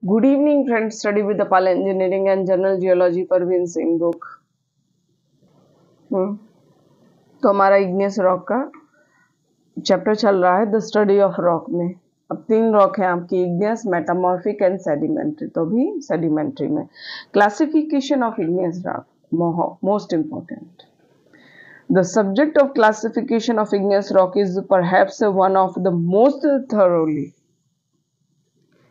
Good evening, friends. Study with the Pal Engineering and General Geology Parvin Singh book. तो हमारा igneous rock का chapter चल रहा है द स्टडी ऑफ रॉक में। अब 3 रॉक है आपकी, इग्नियस, मेटामॉर्फिक एंड सेडिमेंट्री। तो भी सेडिमेंट्री में classification of igneous rock most important. The subject of classification of igneous rock is perhaps one of the most thoroughly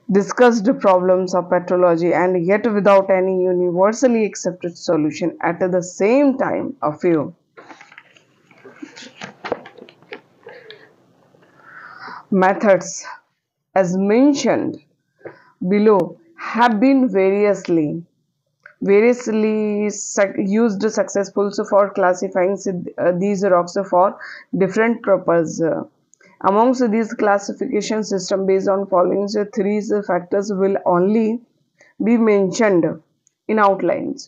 discussed problems of petrology, and yet without any universally accepted solution. At the same time, a few methods, as mentioned below, have been variously used successfully for classifying these rocks for different purposes. Amongst these classification system based on following 3 factors will only be mentioned in outlines: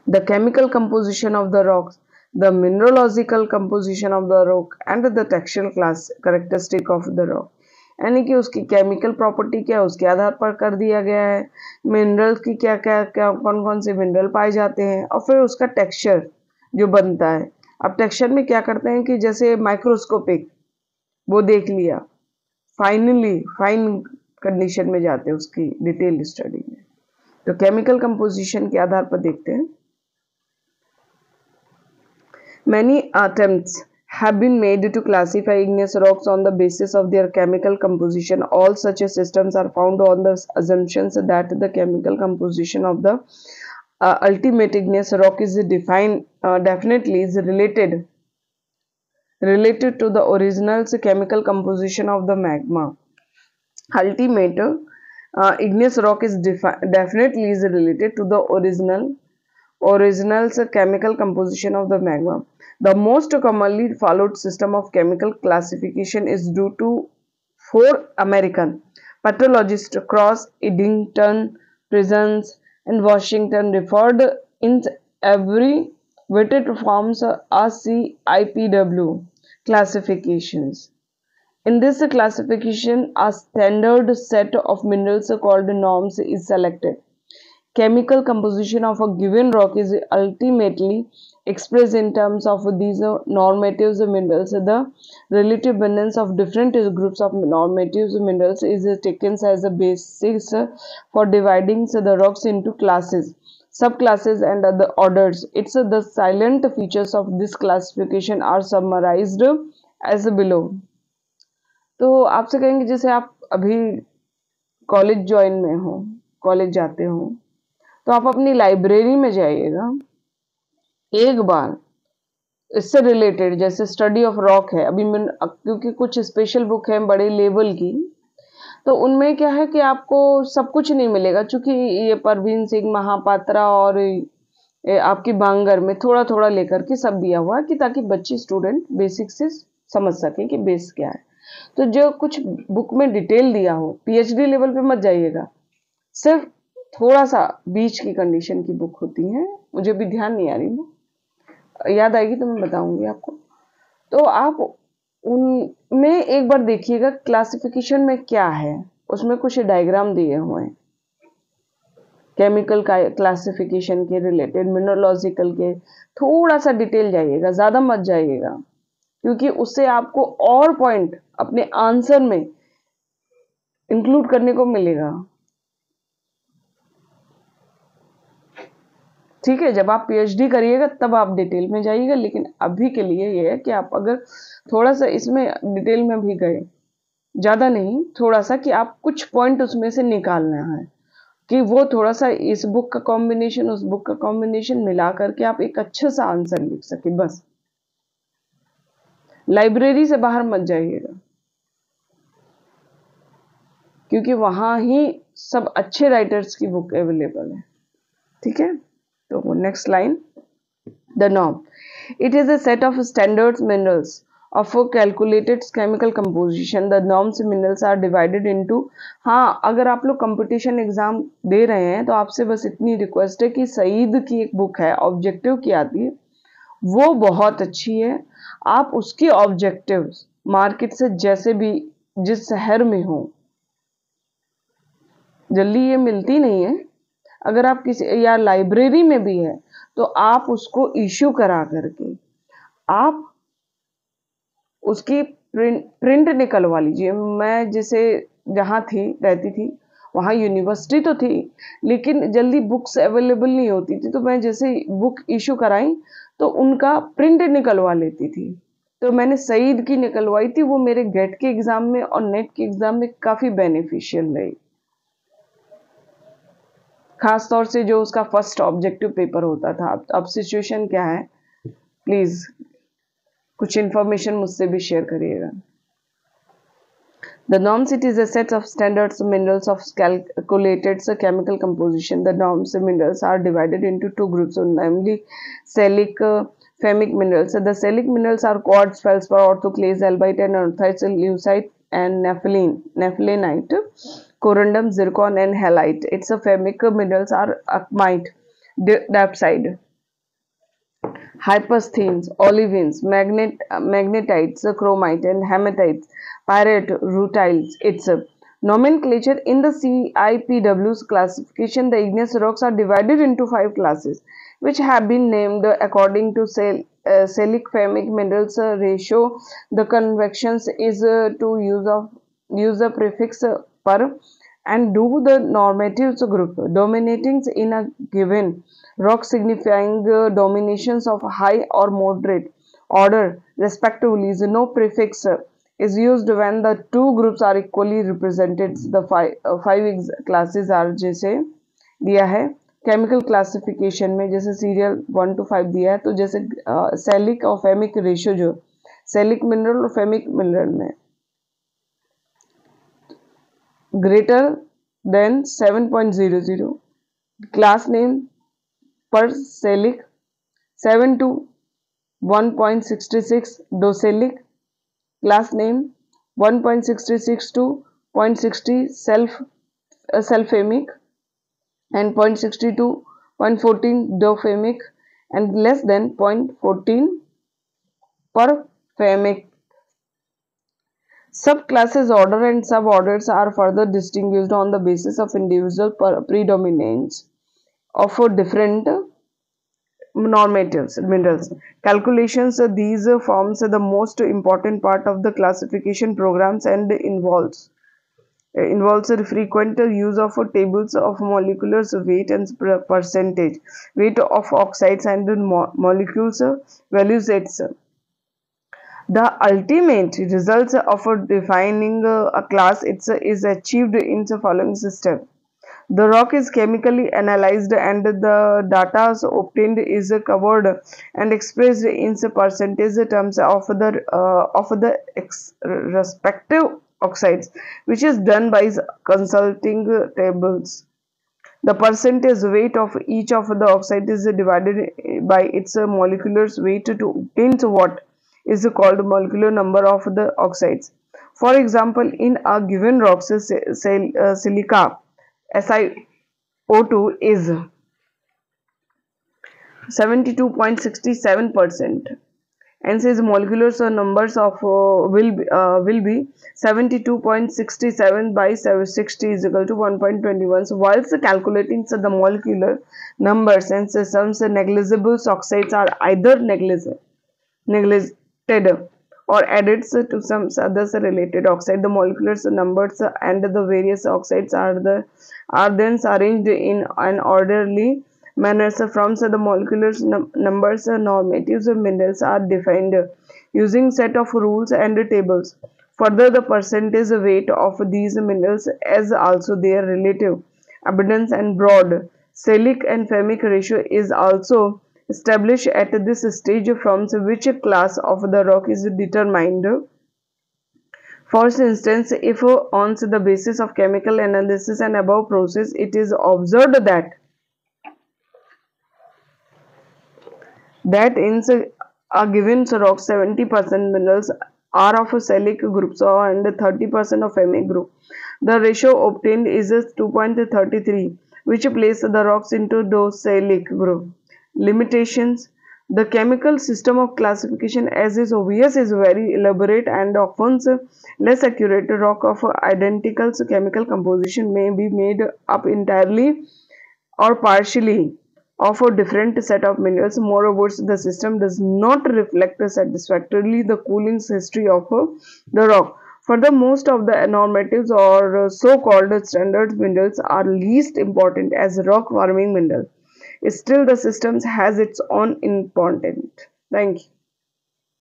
the chemical composition of the rocks, the mineralogical composition of the rock, and the textural characteristic of the rock. यानी कि उसकी chemical property क्या है उसके आधार पर कर दिया गया है, मिनरल की क्या क्या क्या कौन कौन से मिनरल पाए जाते हैं, और फिर उसका टेक्सचर जो बनता है। अब टेक्सचर में क्या करते हैं कि जैसे माइक्रोस्कोपिक वो देख लिया, फाइन कंडीशन में जाते हैं उसकी डिटेल स्टडी में। तो केमिकल कंपोजिशन के आधार पर देखते हैं। Many attempts have been made to classify igneous rocks on the basis of their chemical composition. All such systems are found on the assumptions that the chemical composition of the ultimate igneous rock is definitely is related to the original chemical composition of the magma. Ultimate igneous rock is definitely is related to the original chemical composition of the magma. The most commonly followed system of chemical classification is due to 4 American petrologists across Eddington, Prisons, and Washington referred in every weighted forms ACIPW classifications. In this classification, a standard set of minerals called norms is selected. Chemical composition of a given rock is ultimately expressed in terms of these normative minerals. The relative abundance of different groups of normative minerals is taken as a basis for dividing the rocks into classes, subclasses, and other orders. It's the silent features of this classification are summarized as below. तो आपसे कहेंगे जैसे आप अभी college join में हो, college जाते हो, तो आप अपनी लाइब्रेरी में जाइएगा, एक बार इससे रिलेटेड जैसे स्टडी ऑफ रॉक है अभी क्योंकि कुछ स्पेशल बुक है बड़े लेवल की, तो उनमें क्या है कि आपको सब कुछ नहीं मिलेगा, क्योंकि ये परवीन सिंह, महापात्रा और आपकी बांगर में थोड़ा थोड़ा लेकर के सब दिया हुआ है कि ताकि बच्चे स्टूडेंट बेसिक से समझ सकें कि बेस क्या है। तो जो कुछ बुक में डिटेल दिया हो, पीएचडी लेवल पे मत जाइएगा, सिर्फ थोड़ा सा बीच की कंडीशन की बुक होती है, मुझे भी ध्यान नहीं आ रही, वो याद आएगी तो मैं बताऊंगी आपको। तो आप उनमें एक बार देखिएगा क्लासिफिकेशन में क्या है, उसमें कुछ डायग्राम दिए हुए हैं केमिकल क्लासिफिकेशन के रिलेटेड, मिनरलॉजिकल के, थोड़ा सा डिटेल जाइएगा, ज्यादा मत जाइएगा, क्योंकि उससे आपको और पॉइंट अपने आंसर में इंक्लूड करने को मिलेगा। ठीक है, जब आप पीएचडी करिएगा तब आप डिटेल में जाइएगा, लेकिन अभी के लिए ये है कि आप अगर थोड़ा सा इसमें डिटेल में भी गए, ज्यादा नहीं, थोड़ा सा, कि आप कुछ पॉइंट उसमें से निकालना है, कि वो थोड़ा सा इस बुक का कॉम्बिनेशन उस बुक का कॉम्बिनेशन मिला करके आप एक अच्छा सा आंसर लिख सके। बस लाइब्रेरी से बाहर मत जाइएगा, क्योंकि वहां ही सब अच्छे राइटर्स की बुक अवेलेबल है। ठीक है, तो next line, the norm, it is a set of standard minerals of calculated chemical composition. The norms minerals are divided into, हाँ, अगर आप लोग कंपटीशन एग्जाम दे रहे हैं तो आपसे बस इतनी रिक्वेस्ट है कि सईद की एक बुक है, ऑब्जेक्टिव की आती है, वो बहुत अच्छी है। आप उसकी ऑब्जेक्टिव्स मार्केट से जैसे भी जिस शहर में हो जल्दी ये मिलती नहीं है। अगर आप किसी या लाइब्रेरी में भी है तो आप उसको इश्यू करा करके आप उसकी प्रिंट निकलवा लीजिए। मैं जैसे जहाँ थी रहती थी वहाँ यूनिवर्सिटी तो थी, लेकिन जल्दी बुक्स अवेलेबल नहीं होती थी, तो मैं जैसे बुक इशू कराई तो उनका प्रिंट निकलवा लेती थी। तो मैंने सईद की निकलवाई थी, वो मेरे गेट के एग्जाम में और नेट के एग्जाम में काफ़ी बेनिफिशियल रही, खास तौर से जो उसका फर्स्ट ऑब्जेक्टिव पेपर होता था। अब सिचुएशन क्या है, प्लीज़ कुछ इन्फॉर्मेशन मुझसे भी शेयर करिएगा। The norms, it is a set of standards minerals of calculated chemical composition. The norms minerals are divided into two groups, namely cellic phemic minerals. The cellic minerals are quartz, feldspar, orthoclase, albite, and orthite, leucite, and nephelinite, corundum, zircon, and halite. Its phemic minerals are A.M.I.E, diopside, hypersthenes, olivines, magnetites, chromite, and hematites, pyrite, rutiles. Its nomenclature in the CIPW's classification, the igneous rocks are divided into 5 classes, which have been named according to cellic phemic minerals ratio. The convections is to use the prefix per and do the normatives group dominating in a given rock, signifying dominations of high or moderate order respectively. No prefix is used when the two groups are equally represented. The five classes are जैसे दिया है chemical classification में, जैसे serial 1 to 5 दिया है, तो जैसे Sellick और फेमिक रेशियो, जो सेलिक मिनरल और फेमिक मिनरल में greater than 7.00, class name per cellic 7 to 1.66, docelic class name 1.66 to 0.60 sulfamic and 0.60 to 0.14 dofamic and less than 0.14 perfamic. Subclasses, order and suborders are further distinguished on the basis of individual predominance of different normatives minerals. Calculations, these forms the most important part of the classification programs and involves a frequent use of tables of molecular weight and percentage weight of oxides and molecules values. Its the ultimate results of defining a class is achieved in the following system. The rock is chemically analyzed and the data obtained is covered and expressed in percentage terms of the respective oxides, which is done by consulting tables. The percentage weight of each of the oxide is divided by its molecular weight to obtain what is called molecular number of the oxides. For example, in a given rock, silica SiO2 is 72.67%, and says molecular numbers of will be 72.67 by 60 is equal to 1.21. So whilst calculating the molecular numbers and some negligible oxides are either neglected or added to some other related oxide, the molecular numbers and the various oxides are then arranged in an orderly manner. From the molecular numbers, normatives of minerals are defined using set of rules and tables. Further, the percentage weight of these minerals as also their relative abundance and broad cellic and phemic ratio is also established at this stage, from which class of the rock is determined. For instance, if on the basis of chemical analysis and above process it is observed that in a given rock 70% minerals are of cellic groups and 30% of phemic group, the ratio obtained is 2.33, which places the rocks into those cellic group. Limitations: The chemical system of classification, as is obvious, is very elaborate and often less accurate. Rock of identical chemical composition may be made up entirely or partially of a different set of minerals. Moreover, the system does not reflect satisfactorily the cooling history of the rock. Further, most of the normatives or so-called standard minerals are least important as rock forming mineral. Still, the system has its own importance. Thank you.